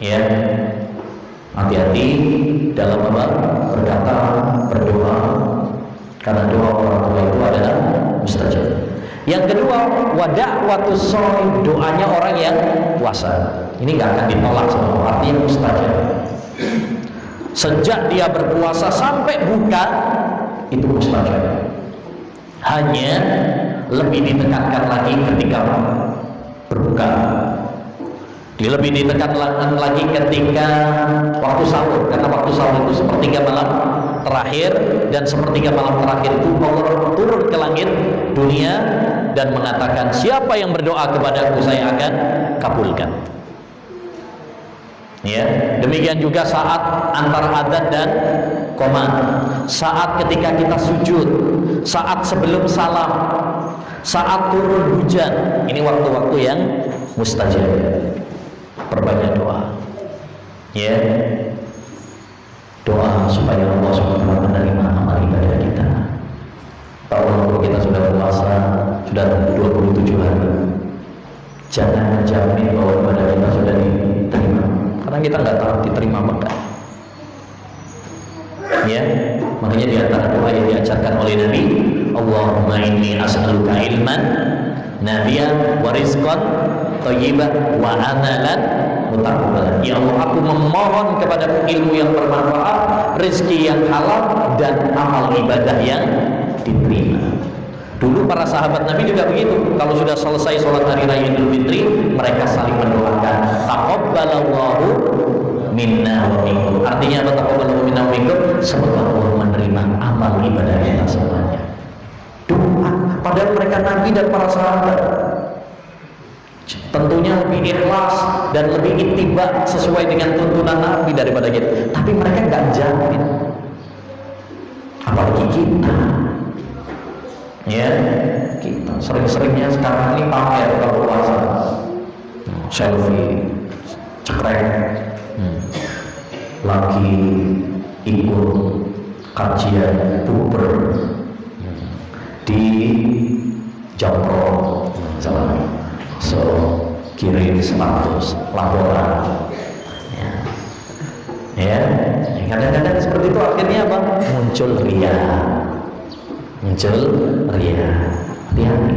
A: ya, hati-hati dalam apa? Berkata, berdoa, karena doa orang tua itu adalah mustajab. Yang kedua, wada'watus shaim, doanya orang yang puasa. Ini nggak akan ditolak sama Allah, artinya mustajab. Sejak dia berpuasa sampai buka itu mustajab. Hanya lebih ditekankan lagi ketika berbuka, lebih ditekankan lagi ketika waktu sahur, karena waktu sahur itu sepertiga malam terakhir, dan sepertiga malam terakhir itu Allah turun ke langit dunia dan mengatakan, siapa yang berdoa kepadaku saya akan kabulkan. Ya, demikian juga saat antara adzan dan qomat, saat ketika kita sujud, saat sebelum salam, saat turun hujan, ini waktu-waktu yang mustajab. Perbanyak doa, ya, doa supaya Allah SWT menerima amal ibadah kita. Kalau kita sudah puasa sudah 27 hari, jangan menjamin bahwa ibadah kita sudah diterima, karena kita nggak tahu diterima apa enggak. Ya, makanya di antara doa yang diajarkan oleh Nabi, Allahumma inni as'aluka ilman nafi'an wa rizqan thayyiban wa amalan mutaqabbalan. Ya Allah, aku memohon kepadamu ilmu yang bermanfaat, rezeki yang halal, dan amal ibadah yang diterima. Dulu para sahabat Nabi juga begitu. Kalau sudah selesai sholat hari raya Idul Fitri, mereka saling mendoakan, taqabbalallahu minna wa minkum. Artinya apa taqabbalallahu minna wa minkum? Semoga Allah menerima amal ibadah kita semuanya. Doa. Padahal mereka Nabi dan para sahabat tentunya lebih ikhlas dan lebih ittiba sesuai dengan tuntunan Nabi daripada kita. Tapi mereka nggak jamin. Apalagi kita. Ya, kita sering-seringnya sekarang ini pamer kalau puasa, selfie, cekrek, lagi ikut kajian puber di Japro, misalnya, so kirim status laporan, ya, kadang-kadang seperti itu akhirnya apa? Muncul ria. Hati-hati.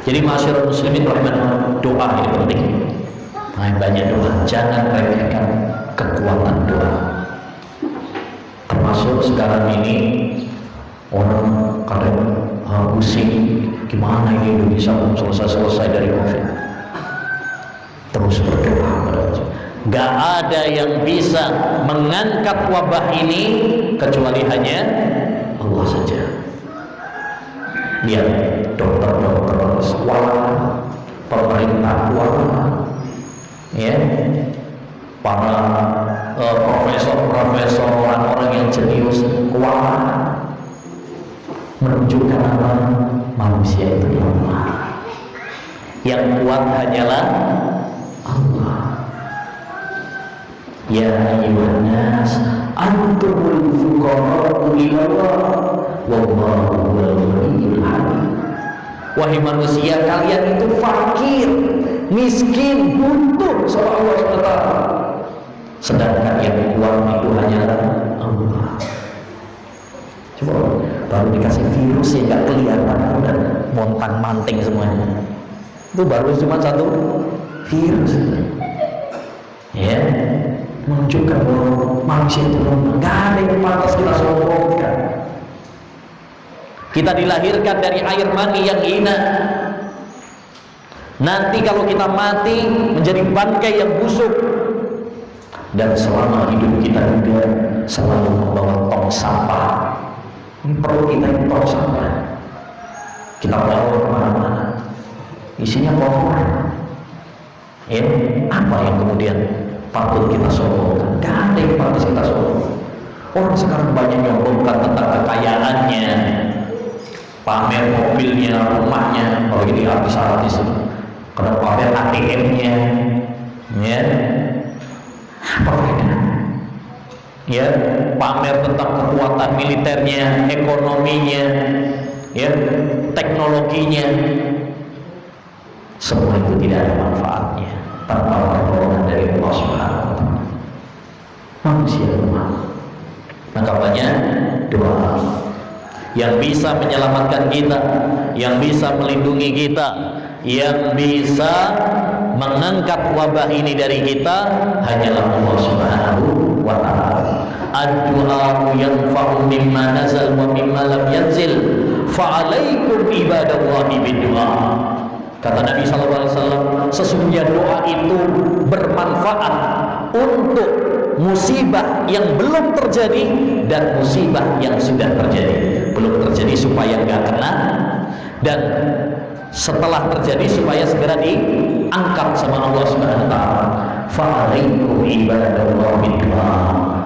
A: Jadi masyarakat muslimin rahimahullah, doa ini penting. banyak doa. Jangan remehkan kekuatan doa. Termasuk sekarang ini orang kadang pusing, gimana ini Indonesia belum selesai dari COVID. Terus berdoa pada Allah. Gak ada yang bisa mengangkat wabah ini kecuali hanya Allah saja. Lihat dokter-dokter sekolah, pemerintah kuala, ya, para profesor-profesor, orang-orang yang jenius kuala, menunjukkan apa? Manusia itu lemah. Yang kuat hanyalah Allah. Ya ayyuhan nas, antumul fuqara'u ila Allah, wallahu huwal ghaniyyul hamid. Wahai manusia, kalian itu fakir, miskin, butuh sama Allah SWT. Sedangkan yang kuat itu hanyalah Allah. Coba baru dikasih virus yang gak kelihatan, udah montang-manting semuanya. Itu baru cuma satu virus, ya, menunjukkan bahwa manusia itu lemah. Gak ada yang pantas kita sombongkan. Kita dilahirkan dari air mani yang hina. Nanti kalau kita mati menjadi bangkai yang busuk. Dan selama hidup kita juga selalu membawa tong sampah. Ini perlu kita tong sampah. Kita bawa kemana-mana, isinya kotor. Ya, apa yang kemudian patut kita sombongkan? Gak ada yang patut kita sombongkan. Orang sekarang banyak yang membongkar tentang kekayaannya, pamer mobilnya, rumahnya, kalau ini artis-artis, karena pamer ATM-nya, ya, apa bedanya? Ya, pamer tentang kekuatan militernya, ekonominya, ya, teknologinya. Semua itu tidak ada manfaatnya tanpa pertolongan dari Allah Subhanahu wa Ta'ala. Manusia lemah. Maka banyak doa yang bisa menyelamatkan kita, yang bisa melindungi kita, yang bisa mengangkat wabah ini dari kita hanyalah Allah Subhanahu wa Ta'ala. Ad-du'a yanfa'u mimma nazal wa mimma lam yanzil, fa'alaikum ibadallahi bid-du'a. Kata Nabi SAW, sesungguhnya doa itu bermanfaat untuk musibah yang belum terjadi dan musibah yang sudah terjadi. Belum terjadi supaya nggak kena, dan setelah terjadi supaya segera diangkat sama Allah Subhanahu wa Ta'ala. Fa'alaikum ibadallahi bid-du'a,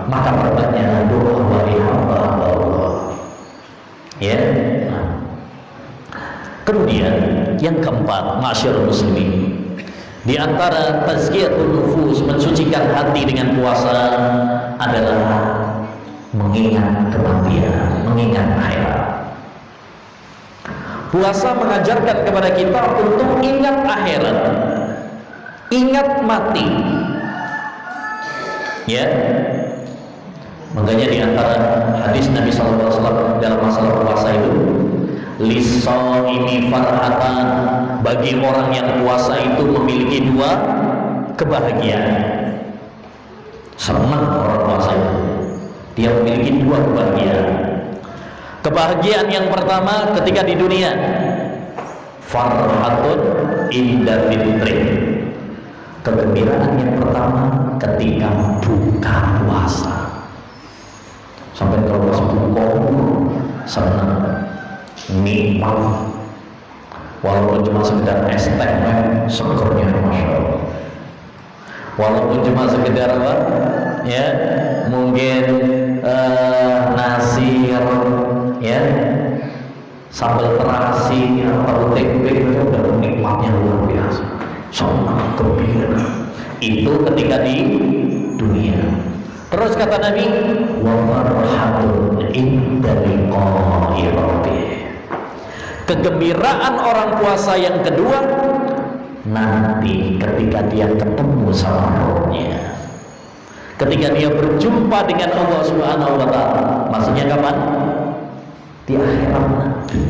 A: maka perbanyaklah doa wahai hamba-hamba Allah. Ya. Kemudian yang keempat, ma'asyiral muslimin, di antara tazkiyatun nufus, mensucikan hati dengan puasa adalah mengingat kematian, mengingat akhirat. Puasa mengajarkan kepada kita untuk ingat akhirat, ingat mati. Ya. Makanya di antara hadis Nabi SAW dalam masalah puasa itu, lis-shaimi farhatan, bagi orang yang puasa itu memiliki dua kebahagiaan. Senang orang puasa itu, dia memiliki dua kebahagiaan. Kebahagiaan yang pertama ketika di dunia, farhatun inda fitri, kegembiraan yang pertama ketika buka puasa. Sampai kalau pas buka senang, nikmat, walaupun cuma sekedar es teh, segernya masya Allah. Walaupun cuma sekedar apa, ya, mungkin nasi, ya, sambal terasi atau tempe, itu udah nikmatnya luar biasa, sangat gembira. Itu ketika di dunia. Terus kata Nabi, wa farhatun inda liqa'i rabbih, kegembiraan orang puasa yang kedua nanti ketika dia ketemu sama Rabbnya, ketika dia berjumpa dengan Allah Subhanahu wa Ta'ala. Maksudnya kapan? Di akhirat nanti.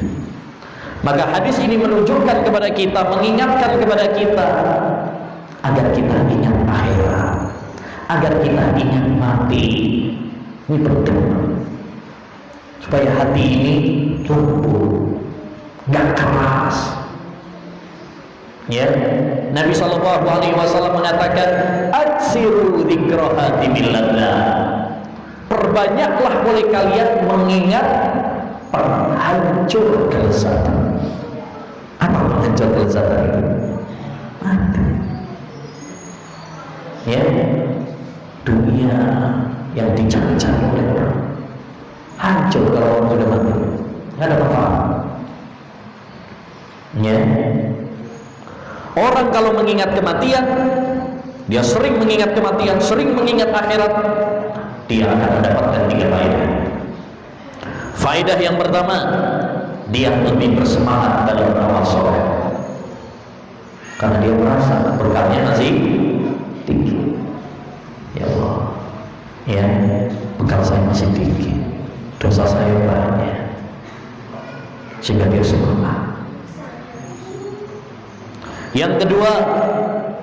A: Maka hadis ini menunjukkan kepada kita, mengingatkan kepada kita agar kita agar kita ingat mati. Ini penting supaya hati ini lembut, gak keras. Ya, Nabi SAW mengatakan, aksiru dzikra hatimil ladzat. Perbanyaklah oleh kalian mengingat penghancur kelezatan. Apa penghancur kelezatan itu? Mati. Ya, dunia yang dicari-cari oleh orang hancur kalau orang sudah mati, nggak ada apa-apa. Ya, orang kalau mengingat kematian, dia sering mengingat kematian, sering mengingat akhirat, dia akan mendapatkan 3 faedah. Faedah yang pertama, dia lebih bersemangat dalam beramal soleh, karena dia merasa berkahnya masih tinggi. Ya Allah, ya, bekal saya masih tinggi, dosa saya banyak, sehingga dia semangat. Yang kedua,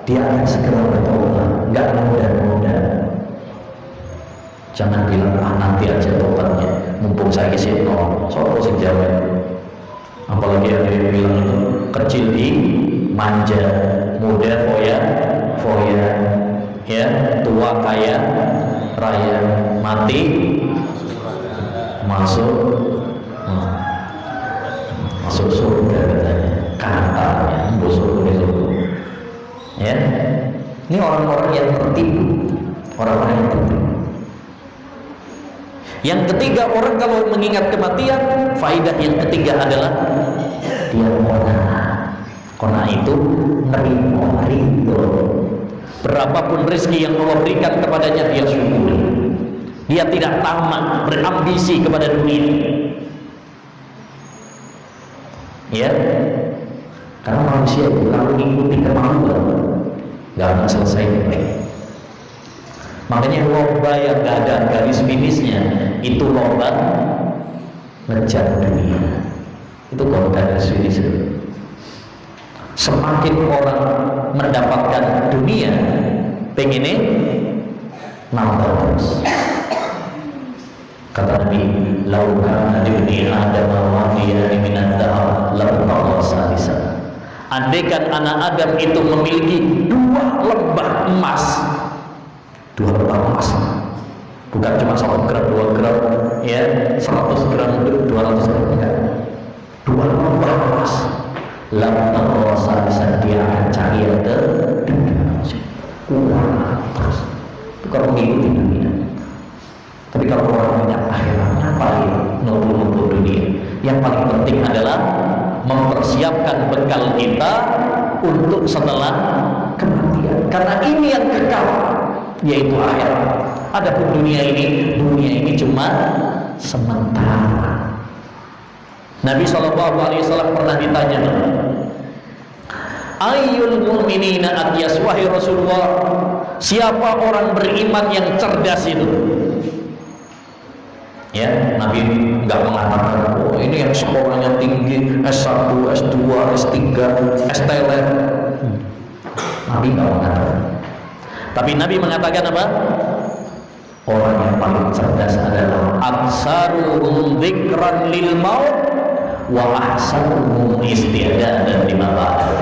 A: dia akan segera bertobat, nggak muda-muda. Jangan bilang nanti aja tobatnya, mumpung saya kisih nol, soal sing jawab. Apalagi yang dia bilang itu kecil di manja, muda foya, ya, tua kaya raya, mati masuk surga katanya, katanya ya. Ini orang-orang yang tertipu, orang-orang yang tertipu. Yang ketiga, orang kalau mengingat kematian, faidah yang ketiga adalah dia qanaah itu nerima ridho. Berapapun rezeki yang Allah berikan kepadanya, dia syukuri. Dia tidak tamak, berambisi kepada dunia. Ya, karena manusia itu kalau mengikuti kemauan nggak akan selesai. Makanya lomba yang nggak ada garis finishnya itu lomba ngejar dunia. Itu kalau garis finish. Semakin orang mendapatkan dunia, pengennya nambah terus. Kata Nabi, "Lau kana di dunia ada mawadiyan minad dahab, lam tawasa bisa." Andaikan anak Adam itu memiliki 2 lembah emas, 2 lembah emas, bukan cuma 1 gram, 2 gram, ya, 100 gram, 200 gram, enggak, 2 lembah emas. Lam tawasa bisa, dia akan cari yang kurang terus. Itu kalau mengikuti dunia. Tapi kalau orang banyak akhirat, ngapain ngebul dunia? Yang paling penting adalah mempersiapkan bekal kita untuk setelah kematian. Karena ini yang kekal, yaitu akhirat. Adapun dunia ini cuma sementara. Nabi SAW pernah ditanya, ayyul mu'minina atyas, wahai Rasulullah, siapa orang beriman yang cerdas itu? Ya, Nabi nggak mengatakan, oh ini yang sekolahnya tinggi, S1, S2, S3, STL. Nabi nggak mengatakan. Tapi Nabi mengatakan apa? Orang yang paling cerdas adalah aksaruhum dzikran lil maut wa ahsanuhum isti'dadan lima ba'd.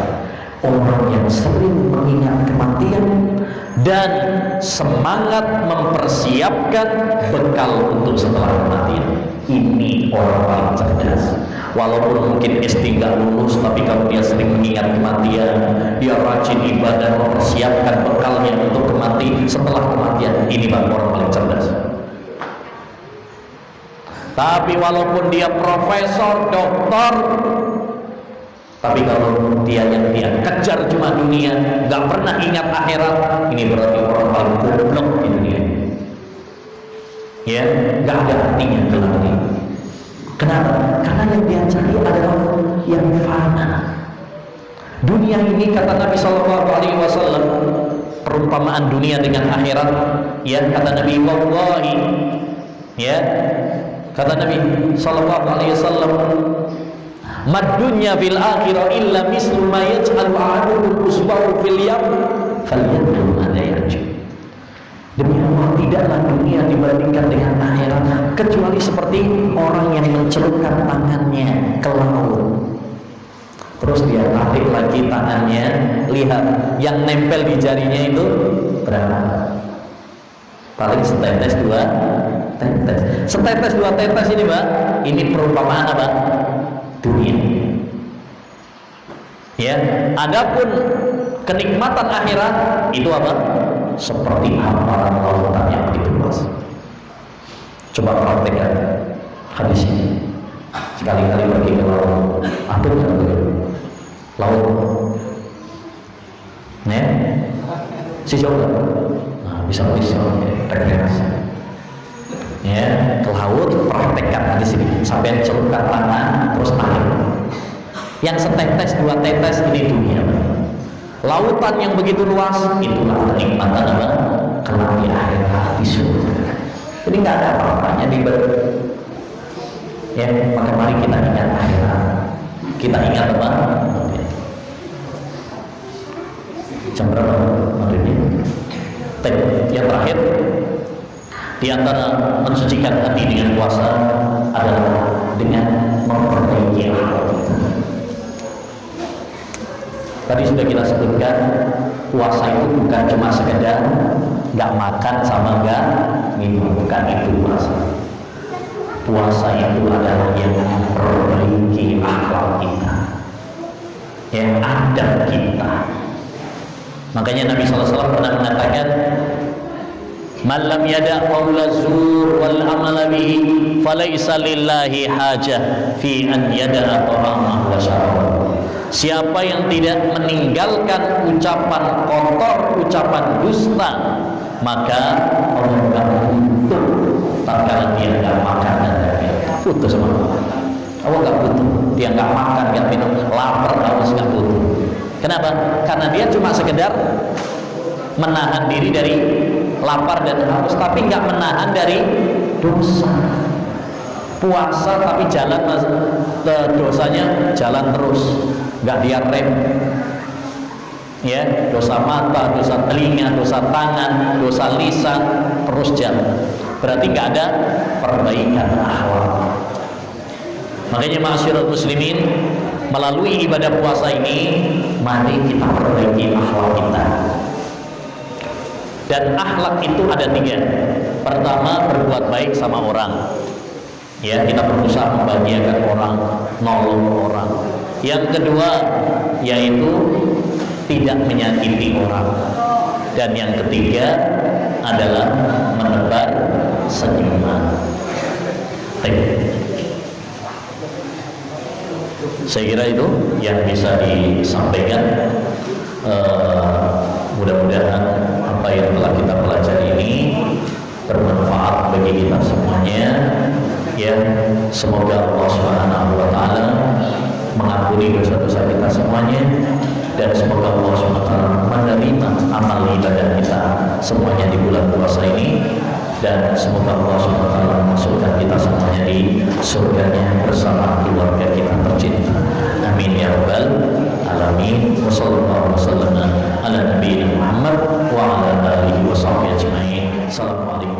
A: Orang yang sering mengingat kematian dan semangat mempersiapkan bekal untuk setelah kematian. Ini orang paling cerdas. Walaupun mungkin SD nggak lulus, tapi kalau dia sering mengingat kematian, dia rajin ibadah, mempersiapkan bekalnya untuk kematian, setelah kematian, ini bang orang paling cerdas. Tapi walaupun dia profesor, doktor, tapi kalau dia yang dia kejar cuma dunia, nggak pernah ingat akhirat, ini berarti orang paling goblok di dunia. Ya, nggak ada artinya gelar ini. Kenapa? Karena yang dia cari adalah yang fana. Dunia ini, kata Nabi SAW, perumpamaan dunia dengan akhirat. Ya, kata Nabi, wallahi, ya, kata Nabi SAW, madunya fil akhirah illa mislu ma yaj'alu ahadukum usbahu fil yam falyad'u ma la yarju. tidaklah dunia dibandingkan dengan akhirat kecuali seperti orang yang mencelupkan tangannya ke laut, terus dia tarik lagi tangannya, lihat yang nempel di jarinya itu berapa? Paling setetes dua tetes. Setetes dua tetes ini, Mbak, ini perumpamaan apa? Dunia. Ya, adapun kenikmatan akhirat itu apa? Seperti hamparan lautan yang begitu luas. Coba praktekkan hadis ini. Sekali-kali pergi ke laut, apa yang laut, ya, si jauh, nah, bisa rekreasi, ya, ke laut, praktekkan hadis ini, sampai celupkan tangan, terus tarik. Yang setetes dua tetes ini dunia. Lautan yang begitu luas, itulah kenikmatan apa? Kelak di akhirat di surga. Jadi nggak ada apa-apanya di ya, maka mari kita ingat akhirat. Kita ingat apa? Jam berapa maghribnya? Yang terakhir, di antara mensucikan hati dengan puasa adalah dengan memperbaiki akhlak kita. Tadi sudah kita sebutkan, puasa itu bukan cuma sekedar nggak makan sama nggak minum, bukan itu puasa. Puasa itu adalah yang memperbaiki akhlak kita, yang adab kita. Makanya Nabi SAW pernah mengatakan, "Man lam yada' qawla zur wal amala bihi, falaysa lillahi hajah fi an yada'a ta'amahu wa syarabahu." Siapa yang tidak meninggalkan ucapan kotor, ucapan dusta, maka orang tidak butuh tatkala dia nggak makan dan minum. Butuh sama Allah nggak butuh, dia nggak makan, nggak minum, lapar, haus, nggak butuh. Kenapa? Karena dia cuma sekedar menahan diri dari lapar dan haus, tapi nggak menahan dari dosa. Puasa tapi jalan dosanya jalan terus, nggak dia rem. Ya, dosa mata, dosa telinga, dosa tangan, dosa lisan, terus jalan. Berarti nggak ada perbaikan akhlak. Makanya ma'asyiral muslimin, melalui ibadah puasa ini, mari kita perbaiki akhlak kita. Dan akhlak itu ada 3. Pertama, berbuat baik sama orang. Ya, kita berusaha membahagiakan orang, nolong orang. Yang kedua, yaitu tidak menyakiti orang. Dan yang ketiga adalah menebar senyuman. Saya kira itu yang bisa disampaikan. Mudah-mudahan apa yang telah kita pelajari ini bermanfaat bagi kita semuanya. Ya, semoga Allah Subhanahu wa taala mengampuni dosa-dosa kita semuanya, dan semoga Allah Subhanahu wa taala menerima amal ibadah kita semuanya di bulan puasa ini, dan semoga Allah Subhanahu wa taala memasukkan kita semuanya di surganya bersama keluarga kita tercinta. Amin ya rabbal alamin. Wassallallahu wasallam ala nabiyina Muhammad wa ala alihi wa sahbihi ajma'in. Assalamualaikum.